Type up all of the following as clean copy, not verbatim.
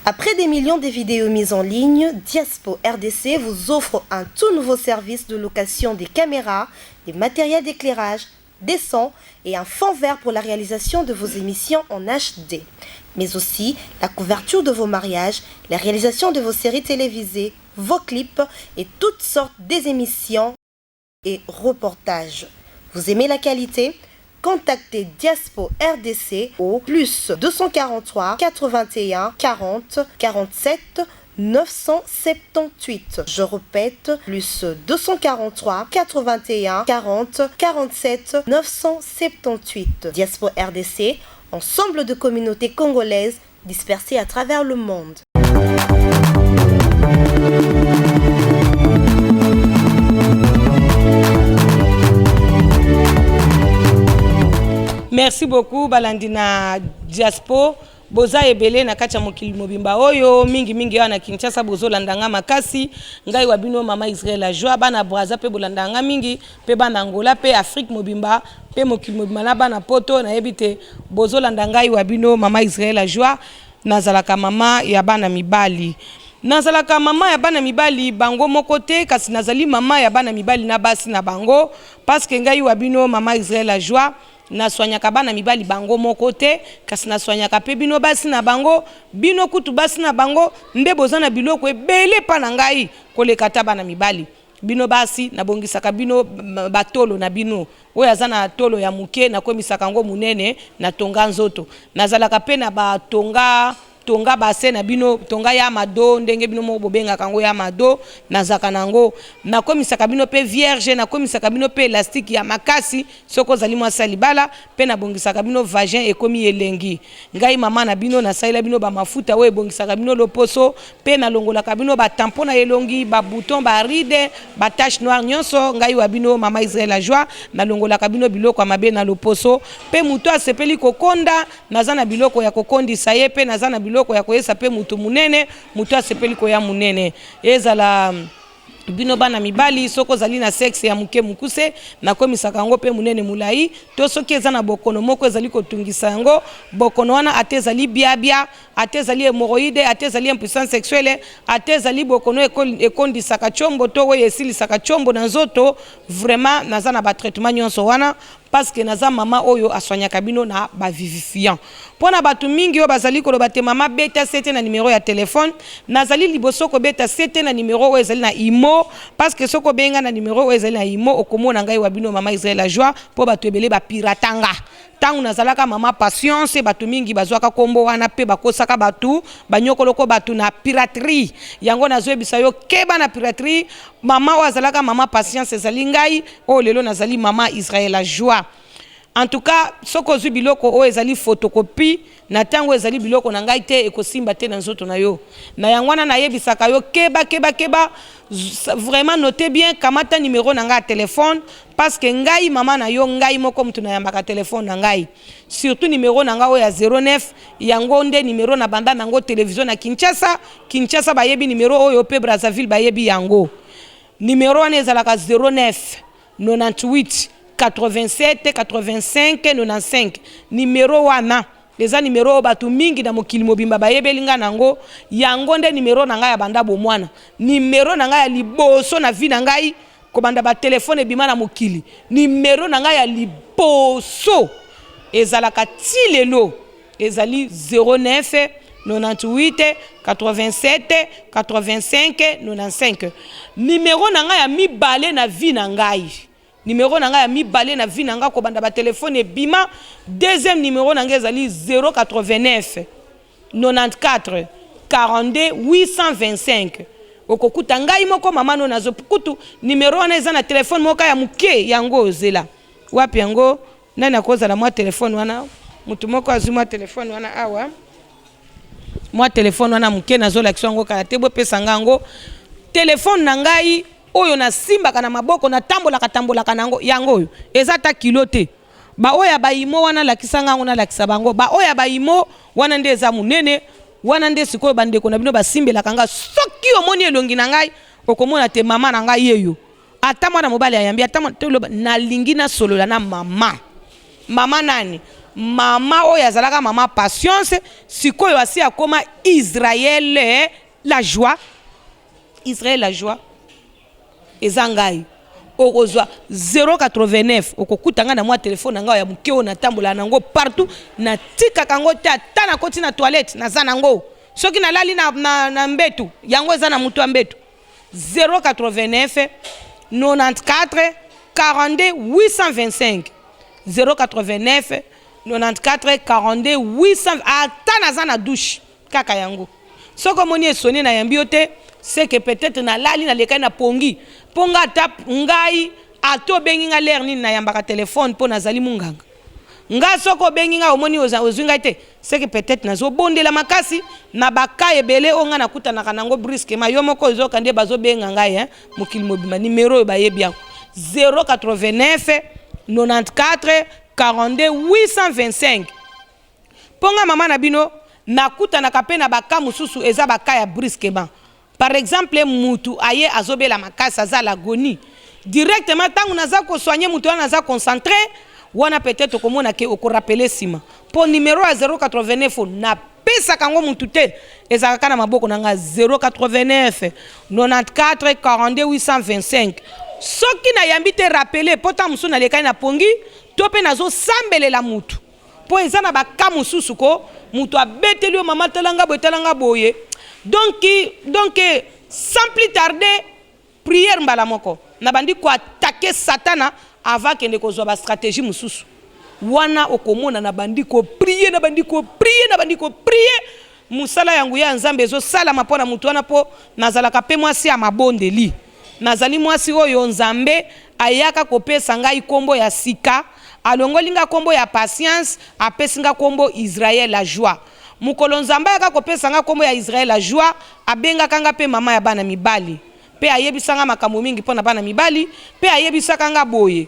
Après des millions de vidéos mises en ligne, Diaspo RDC vous offre un tout nouveau service de location des caméras, des matériels d'éclairage, des sons et un fond vert pour la réalisation de vos émissions en HD. Mais aussi la couverture de vos mariages, la réalisation de vos séries télévisées, vos clips et toutes sortes des émissions et reportages. Vous aimez la qualité ? Contactez Diaspo RDC au plus 243 81 40 47 978. Je répète, plus 243 81 40 47 978. Diaspo RDC, ensemble de communautés congolaises dispersées à travers le monde. Merci beaucoup Balandina Diaspo. Boza ebele na kacha mokili mobimba oyo mingi wana Kinshasa bozo landanga makasi ngai wabino mama Israel la joie bana braza pe bolandanga mingi pe bana Angola pe Afrique mobimba pe mokili mobimba na bana poto na yebite bozo landanga wabino mama Israel la joie nazalaka mama ya bana mibali. Nazalaka mama ya bana mibali bango mokote kasi nazali mama ya bana mibali na basi na bango parce que ngai wabino mama Israel la joie na soanyaka bana mibali bango mokote kasi na soanyaka pe bino basi na bango bino kutu basi na bango nde bozana biloko ebele pa na ngai koleka ta bana mibali bino basi na bongisaka bino batolo na bino oyo azana tolo ya muke na komisaka ngo munene na tonga nzoto nazalaka pe na tonga base na bino tonga ya mado ndenge bino mo bobenga kango ya mado nazaka nango na komisaka bino pe vierge na komisaka bino pe élastique ya makasi soko zali mwa salibala pe na bongisaka bino vagin ekomi elengi ngai mama na bino na saila bino ba mafuta we bongisaka bino loposo pe na longolaka bino ba tampon na elongi ba bouton ba ride ba tache noire nyonso ngai wa bino mama Israel la joie na longolaka bino biloko ya mabe na loposo pe muto asepeli kokonda nazana biloko ya kokondisa ye pe nazana biloko ya koyesa pe mutu munene mutu asepeli ko ya munene ezala bino bana mibali soko zali na sexe ya muke mukuse na komisaka yango pe munene mulai to soki eza na bokono moko ezali kotungisa yango bokono wana atezali biabia atezali hémorroïde atezali impuissance sexuelle atezali bokono ekondisaka chombo to we esilisaka chombo na nzoto vraiment naza na ba traitement nyonso wana parce que naza mama oyo aswanyaka bino na ba vivifiant pona batu mingi oyo bazali koloba te mama beta sete na numéro ya téléphone nazali liboso ko beta sete na numéro oyo ezali na imo parce que soko benga na numéro oyo ezali na imo okomona ngai wa bino mama Israel la joie po batu ebele ba piratanga tangu nazalaka mama patience batu mingi bazwaka kombo wana pe bakosaka batu banyokoloko batu na piraterie yango nazoyebisa yo keba na piraterie mama wazalaka mama patience ezali ngai o lelo nazali mama Israel la joie. En tout cas soko zu biloko o ezali photocopie na tango ezali biloko na ngai te ekosimba te na nzoto na yo na yangwana na yebisaka yo keba vraiment notez bien kamata numéro na ngai téléphone parce que ngai mama na yo ngai moko mtu na yambaka téléphone na ngai surtout numéro na ngai o ya 09 yango nde numéro na banda nango télévision na Kinshasa bayebi numéro oyo pe Brazzaville bayebi yango numéro wana ezalaka 09 98 87 85 95 numéro wana eza numéro batu mingi na mokili mobimba bayebelinga nango yango nde numéro na ngai ya banda bomwana numéro na ngai ya liboso na vie na ngai ko banda ba téléphone ebima na mokili numéro na ngai ya liboso ezalaka ti lelo ezali 09 98 87 85 95 numéro na ngai ya mibale na vie na ngai numéro na nga ya mibale na vie na nga ko banda ba téléphone bima deuxième numéro na nga ezali 089 94 42 825 okokuta ngai moko mama no nazo kutu numéro wana eza na téléphone moka ya muke yango ozela wapi yango nani akoza la mwa téléphone wana mutu moko azuma téléphone wana awa mwa téléphone wana muke nazo l'action ngo kala te bo pesa ngango téléphone na ngai oyo na simba kana maboko na tambola kanango yango oyo eza ta kilo te ba oya ba imo wana lakisa ngango na lakisa bango ba oya ba imo wana nde eza munene wana nde sikoyo bandeko na bino basimbela kanga soki omoni elongi na ngai okomona te mama na ngai yeyo ata mwana mobali ayambi ata na lingi na solola na mama nani mama oyo azalaka mama patience sikoyo asi akoma Israël la joie. Israël la joie eza ngai okozwa 089 okokutanga na mwa telefone nanga ya mukeo na tambola nango partout na tika kango ta na koti na toilette na za nango soki na lali na mbetu yango eza na mutu mbetu 089 94 42 825 089 94 42 800 ata na za na douche kaka yango soko moni esoni na yambi yote c'est que peut-être na lali na lekai na pongi ponga tap ngai ato bengi nga l'air nini na yambaka téléphone po nazali munganga nga soko bengi nga omoni ozunga te c'est que peut-être nazo bondela makasi na baka ebele onga nakuta na kanango brusquement yo moko ozoka nde bazo benga ngai mokili mobima numéro ba yebi 089 94 42 825 ponga mama na bino nakuta na kapena baka mususu eza baka ya brusquement. Par exemple, mutu aye azobela makasa aza l'agonie. Directement, tant qu'on a ko soigner mutu on a concentré, wana peut-être komona ke oko rappeler sima. Pour numéro à 089 na pesa kango mutu te ezaka na maboko nanga 089 94 42 825. Soki na yambi te rappeler pota musu na lekai na pongi, to pe nazo sambelela mutu. Po ezana ba kamususu ko mutu abeteli o mama telanga boye. Donc, sans plus tarder, prière mbala moko. Nabandi ko attaquer Satana avant que ne kozwa ba stratégie mususu. Wana okomona nabandi ko prier. Musala yangu ya nzambe ezo sala mapona mutu wana po nazalaka pe mwasi ya mabondeli. Nazali mwasi oyo nzambe ayaka kopesa ngai kombo ya sika, alongolinga kombo ya patience, apesinga kombo Israël la joie. Mukolo nzamba yaka kopesa nga kombo ya Israël la joie abenga kanga pe mama ya bana mibali pe ayebisanga makambo mingi pona bana mibali pe ayebisaka nga boye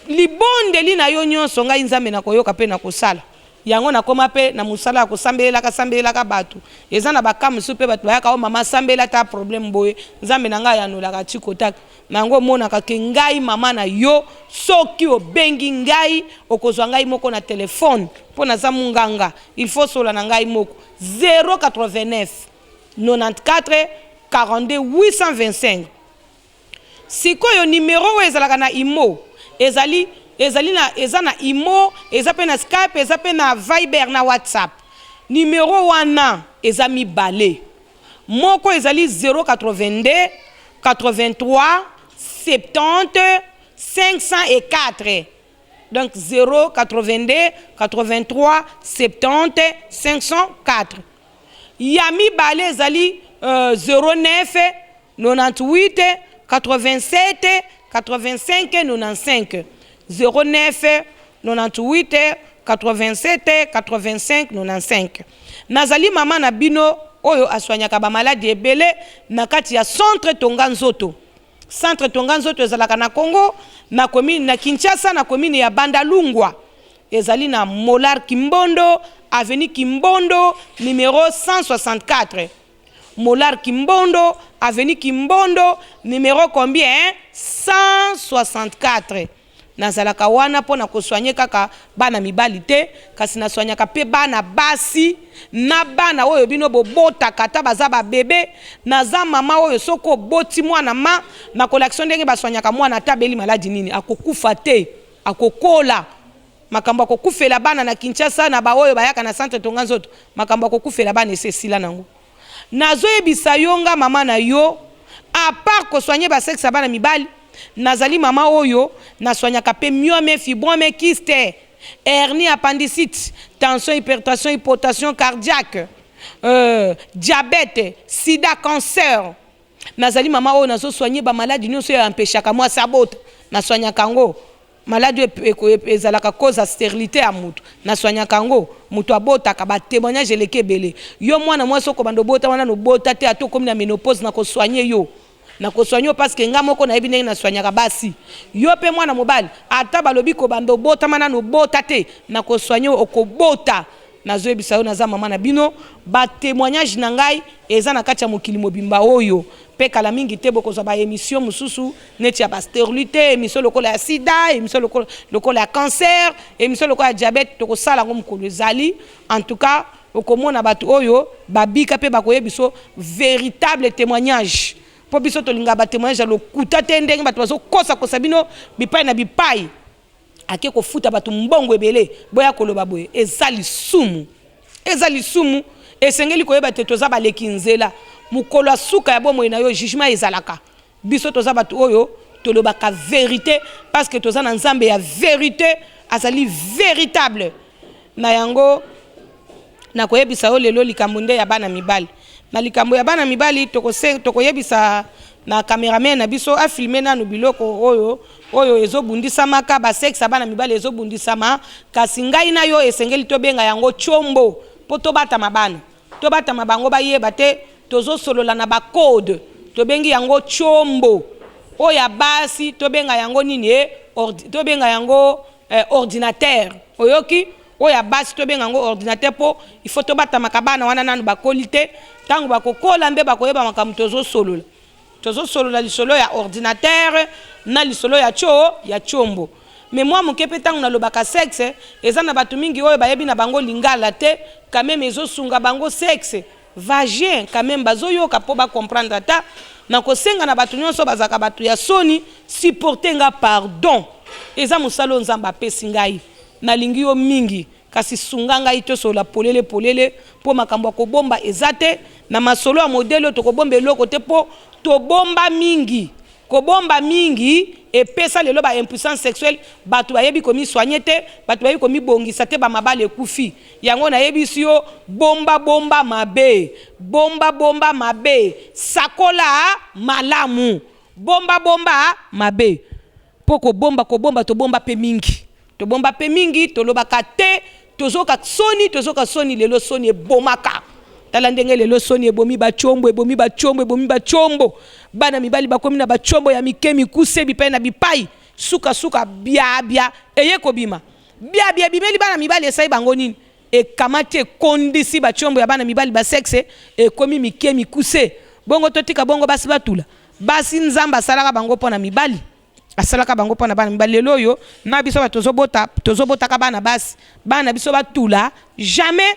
libondeli na yo nyonso nga nzambe na koyoka pe na kosala yango na koma pe na musala ya kosambela ka batu eza na bakamusu pe batu bayaka o mama sambela ta problème boye nzambe na nga yanolaka tikotaka nango monaka ke ngai mama na yo soki obengi ngai okozwa ngai moko na telefone po naza munganga il faut sola na ngai moko 089 94 42 825 sikoyo numéro ezalaka na imo eza na imo eza pe na Skype eza pe na Viber na WhatsApp numéro wana eza mibale moko ezali 082 83 70 504 donc 082 83 70 504 yami bale ezali 09 98 87 85 95 09 98 87 85 95 nazali mama na bino oyo aswanyaka ba maladi ebele na kati ya centre tonga nzoto ezalaka na Congo na commune na Kinshasa na commune ya Bandalungwa ezali na Molar Kimbondo avenue Kimbondo numéro 164 Molar Kimbondo avenue Kimbondo numéro combien 164 nazalaka wana pona koswanye kaka bana mibali te kasi naswanyaka pe bana basi na bana oyo bino bobota kata baza ba bebe naza mama oyo soko boti mwana ma na collection ndenge baswanyaka mwana tabeli maladi nini akokufa te akokola makambo akokufela bana na Kinshasa na ba oyo bayaka na centre tonga nzoto makambo akokufela bana esesila nango nazoyebisa yonga mama na yo a part koswanye ba sexe bana mibali nazali mama oyo naswanyaka pe myome fibrome kyste hernie appendicite tension hypertension hypotension cardiaque diabète sida cancer nazali mama oyo nazo soigner ba maladie nyonso ya empêchaka moi sabota naswanyaka ngo maladie ezalaka cause ya stérilité ya mutu naswanyaka ngo mutu abotaka ba témoignage lekebele yo mwana mwasi oko bando bota wana no bota te atokomi na ménopause na ko soigner yo na kosoigner parce que nga moko na yebi ndenge na soignaka basi yo pe mwana mobali ata balobi ko bando bota mana no bota te na kosoigner okobota nazo bisa yo naza mama na bino ba témoignage na ngai eza na kati ya mokili mobimba oyo pe kala mingi te bokozwa ba émission mususu neti ya ba stérilité émission lokola ya sida émission lokola ya cancer émission lokola ya diabète tokosala ngo mokolo ezali en tout cas okomona bato oyo babika pe bakoyebiso véritable témoignage po biso tolinga ba témoignage lokuta te ndenge bato bazokosa kosa bino bipai na bipai ake kofuta bato mbongo ebele boya koloba boye eza lisumu esengeli koyeba te toza baleki nzela mukolo ya suka ya bomoi na yo jugement ezalaka biso toza bato oyo tolobaka vérité parce que toza na nzambe ya vérité azali véritable na yango na koyebisa yo lelo likambo nde ya bana mibali na likambo ya bana mibali tokoyebisa na cameraman na biso a filmer nanu biloko oyo ezobundisamaka ba sexe bana mibali ezobundisama kasi ngai na yo esengeli tobenga yango chombo po tobata mabana bango bayeba te tozosolola na ba code tobengi yango chombo oya basi tobenga yango nini tobenga yango ordinateur oyoki oya basi tobenga yango ordinateur po il faut tobata makabana wana nanu bakoli te tango bakokola mbe bakoyeba makambo tozosolola lisolo ya ordinateur na lisolo ya chombo mais moi mokepe tango nalobaka sexe eza na bato mingi oyo bayebi na bango lingala te quand même ezosunga bango sexe vagin quand même bazoyoka po comprendre ata na kosenga na bato nyonso bazaka bato ya soni supporter nga pardon eza musalo nzamba apesi ngai nalingi yo mingi kasi sunga ngai tosola polele po makambo ya kobomba eza te na masolo ya modele tokobomba eloko te po tobomba mingi kobomba mingi epesa lelo ba impuissance sexuelle bato bayebi komi soigner te bato bayebi komi bongisa te ba mabale ekufi yango na yebisi yo bomba mabe sakola malamu bomba mabe po kobomba tobomba pe mingi tolobaka te tozoka soni lelo soni ebomaka tala ndenge lelo soni ebomi bachombo bana mibali bakomi na bachombo ya mikemi kusebi pe na bipai suka bia eye kobima bia bimeli bana mibali esai bango nini ekamate kondisi bachombo ya bana mibali ba sexe ekomi mikemi kuse bongo totika bongo basi batula basi nzamba asalaka bango pona mibali asalaka bango pona bana mibali lelo yo na biso tozobota ka bana basi bana biso batula jamais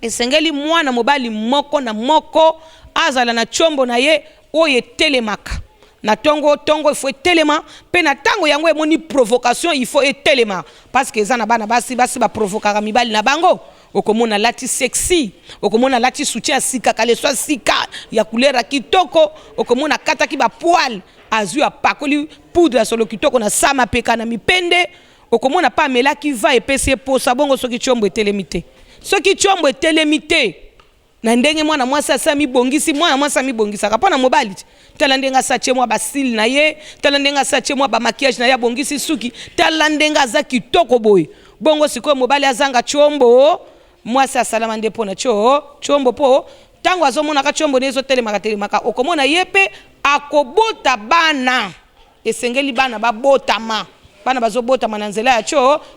esengeli mwana mobali moko na moko azala na chombo na ye oye telemaka na tongo il faut telema pe na tango yango emoni provocation il faut telema parce que eza na bana basi ba provokaka mibali na bango okomona lati sexy okomona lati soutien sika kale soit sika ya couleur kitoko okomona kata ki ba poil azu apakoli poudre solo kitoko na sama peka na mipende okomona pa mela ki va epese posa bongo soki chombo etelemite soki chombo etelemite na ndenge mwana mwasi asami bongisi mwana mwasi ami bongisaka pona mobali tala ndenge asache mwa basil na ye tala ndenge asache mwa ba maquillage na ye bongisi suki tala ndenge aza kitoko boy bongo sikoyo mobali azanga chombo mwasi asalama nde pona chombo po tango azomona ka chombo nezo telemaka okomona yepe akobota bana esengeli bana babotama bana bazobotama na nzela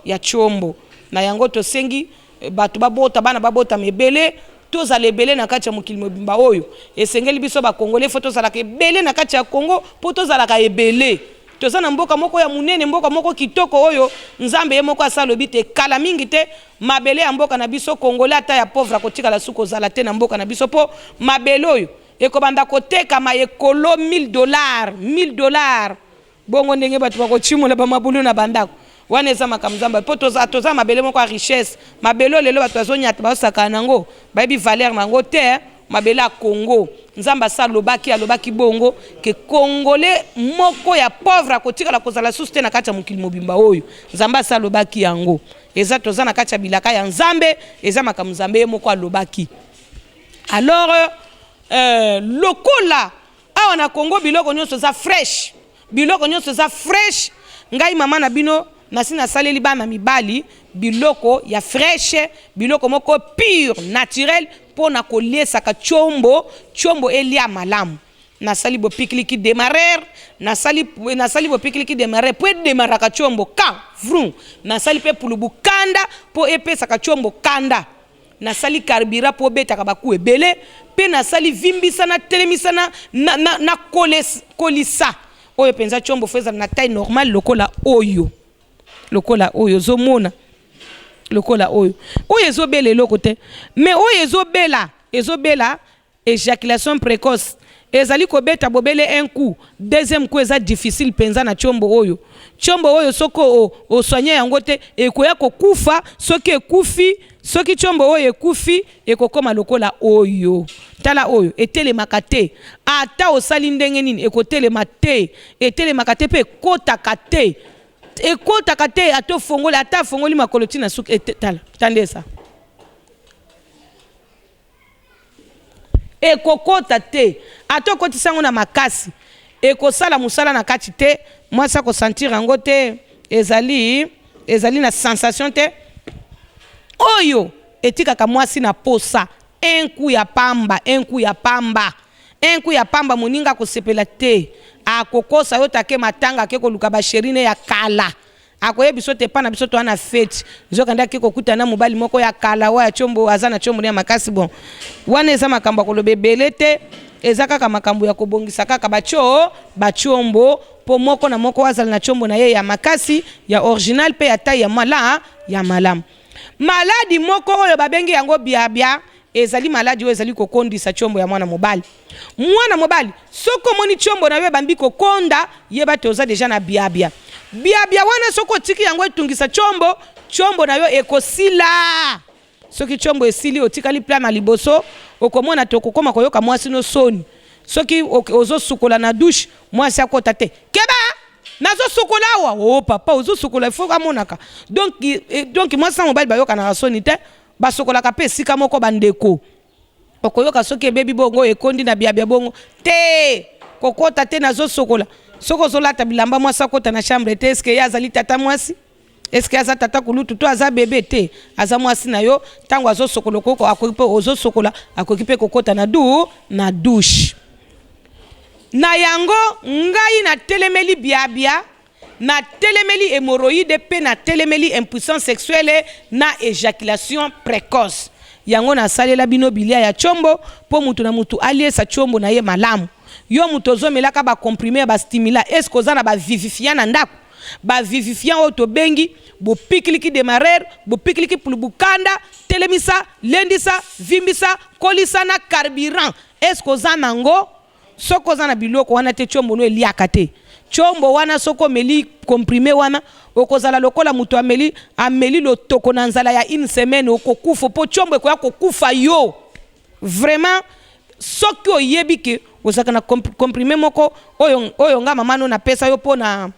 ya chombo na yango tosengi bato bana babota mebele tozala ebele na kati ya mokili mobimba oyo esengeli biso bakongole fo tozalaka ebele na kati ya Kongo po tozalaka ebele toza na mboka moko ya munene mboka moko kitoko oyo nzambe ye moko asalobi te kala mingi te mabele ya mboka na biso kongole ata ya pauvre akotikala suko ozala te na mboka na biso po mabele oyo ekobanda kotekama ekolo $1000 bongo ndenge bato bakochimola bamabulu na bandako wana eza makamzamba po toza mabele moko ya richesse mabele lelo bato bazonyata basaka nango bayebi valeur nango te mabele ya Congo nzamba alobaki bongo ke congolais moko ya pauvre akotikala kozala susu te na kati ya mokili mobimba oyo nzamba alobaki yango eza toza na kati ya bilaka ya nzambe eza makamzambe ye moko alobaki alors lokola awa na Congo biloko nyonso za fresh ngai mama na bino nasina saleli bana mibali biloko ya fraîche biloko moko pure naturel pona kolesaka chombo elia malamu nasali bo pikliki démarrer nasali bo pikliki démarrer po demaraka chombo ka vrum nasali pe pulubu kanda po epesaka chombo kanda nasali carburant po beta kabaku ebele pe nasali vimbisa na telemisa na kolisa oyo penza chombo feza na taille normale lokola oyo zomona lokola oyo ezobela eloko te mais oyo ezobela éjaculation précoce ezali kobeta bobele un coup deuxième coup eza difficile penza na chombo oyo soko o soigner yango te ekoya kokufa soki ekufi soki chombo oyo ekufi ekokoma lokola oyo tala oyo etelemaka te ata osali ndenge nini ekotelema te etelemaka te pe ekotaka te ata fongoli makolo tina suki tala tandesa ekokota te ata okotisa yango na makasi ekosala musala na kati te mwasi akosentir yango te ezali na sensation te oyo etikaka mwasi na posa un coup ya pamba moninga akosepela te akokosa yo take matanga ake koluka basherine ya kala akoyebi biso te pana biso to ana fete nzoka ndaki kokutana mobali moko ya kala wa ya chombo aza na chombo ya makasi bon wana eza makambo akoloba ebele te eza kaka makambo ya kobongisa kaka bachombo po moko na moko azala na chombo na ye ya makasi ya original pe ya taille ya malamu maladi moko oyo babengi yango biabia ezali maladi oyo ezali kokondisa chombo ya mwana mobali soko moni chombo na yo bambi kokonda yeba te oza deja na biabia wana soko tiki yango etungisa chombo na yo ekosila soki chombo esili otikali plan na liboso okomona te okokoma koyoka mwasi no soni soki ozosukola na douche mwasi akota te keba nazosukola awa papa ozosukola ifo kamonaka donc mwasi na mobali bayoka na soni te basokolaka pe esika moko bandeko okoyoka soki ebebi bongo ekondi na biabia bongo te kokota te nazosukola soko ozolata bilamba mwasi akota na chambre te eske ye azali tata mwasi eske aza tata kulutu to aza bebe te aza mwasi na yo ntango azosokola koko akoki pe ozosokola akoki pe kokota na douche na yango ngai na telemeli biabia na telemeli hémorroïde pe na telemeli impuissance sexuelle na éjaculation précoce yango na salela bino bilia ya chombo po mutu na mutu aliesa chombo na ye malamu yo mutu ozomelaka ba comprimé ba stimulant est-ce que ozana ba vivifiant na ndako ba vivifiant oyo tobengi bopikiliki démarrer bopikiliki pulubukanda telemisa lendisa vimbisa kolisa na carburant est-ce que ozana ngo soko ozana biloko wana te chombo no eliaka te chombo wana soko meli comprimé wana okozala lokola mutu ameli lotoko na nzala ya une semaine okokufa po chombo ekoya kokufa yo vraiment soki oyebi ke ozaka na comprimé moko oyo nga mama no na pesa yo pona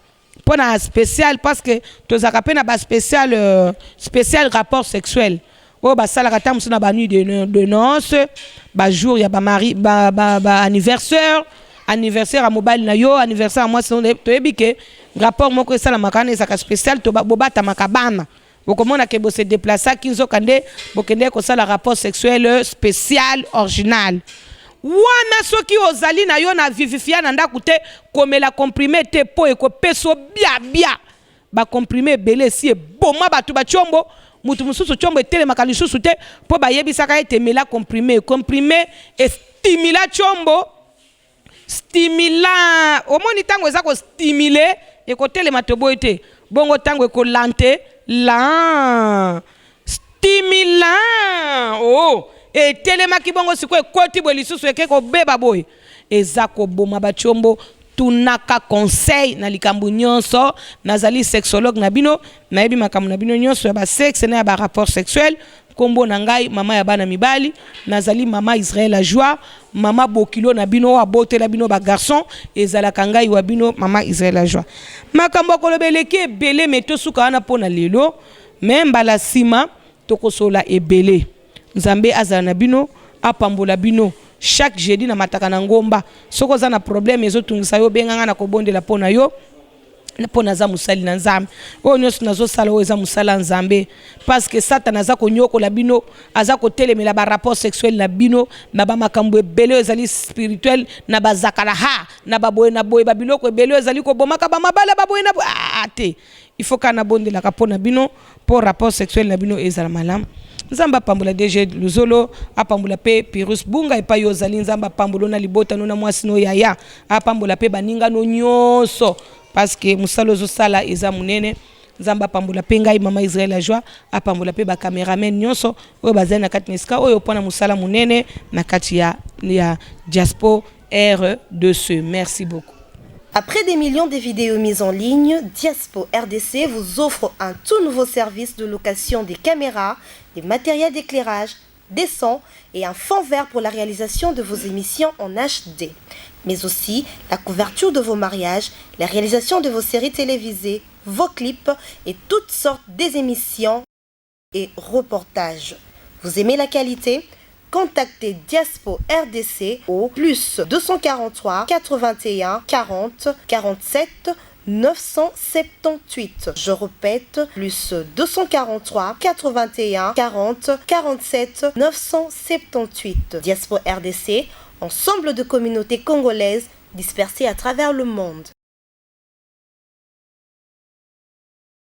spécial parce que tozaka pe na ba spécial rapport sexuel oyo basalaka ta musu na ba nuit de noces ba jour ya ba mari ba anniversaire à mobile na yo anniversaire à moi toyebi ke rapport moko esala makana ezaka spécial to bobata makabana bokomona ke bo se déplacer kinzoka nde bokende kosala rapport sexuel spécial original wana soki ozali na yo na vivifia na ndako te komela comprimé te po ekopeso bia ba comprimé ebele si eboma bato bachombo mutu mususu chombo etelemaka lisusu te po bayebisaka ete mela comprimé estimula chombo stimulant omoni tango eza ko stimuler ekotelema to boye te bongo tango ekolante la stimulant etelemaki bongo siko ekoti boye lisusu eke kobeba boye eza koboma bachombo tunaka conseil na likambo nyonso nazali sexologue na bino nayebi makambo na bino nyonso ya ba sexe na ya ba rapport sexuel kombo na ngai mama ya bana mibali nazali mama Israël la joie mama bokilo na bino wa bote la bino ba garçon ezalaka ngai wa bino mama Israël la joie makambo kolobeleki ebele meto suka wana pona lelo memba la sima tokosola ebele nzambe azala na bino apambola bino chaque jeudi na mataka na ngomba soko za na problème ezotungisa yo benganga na kobondela pona yo pona za musali na nzambe oyo nyonso nazosala oyo eza musala nzambe parce que satana aza konyokola bino aza kotelemela ba rapport sexuel na bino na ba makambo ebele oyo ezali spirituel na bazakala na baboye na boye babiloko ebele oyo ezali kobomaka bamabala baboye na te il faut kana bondelaka pona bino po rapport sexuel na bino ezala malamu nzamba pambola DG Luzolo apambola pe Pirus Bunga epai ozali nzamba pambola na libota no na mwasi no yaya apambola pe baninga no nyonso parce que musalo zo sala eza munene nzamba pambola pe ngai mama Israël la joie apambola pe ba cameraman nyonso oyo bazali na kati neska oyo pona musala munene na kati ya Diaspo R2C. Merci beaucoup. Après des millions de vidéos mises en ligne, Diaspo RDC vous offre un tout nouveau service de location des caméras, des matériels d'éclairage, des sons et un fond vert pour la réalisation de vos émissions en HD. Mais aussi la couverture de vos mariages, la réalisation de vos séries télévisées, vos clips et toutes sortes des émissions et reportages. Vous aimez la qualité? Contactez Diaspo RDC au plus 243 81 40 47 978. Je répète, plus 243 81 40 47 978. Diaspo RDC, ensemble de communautés congolaises dispersées à travers le monde.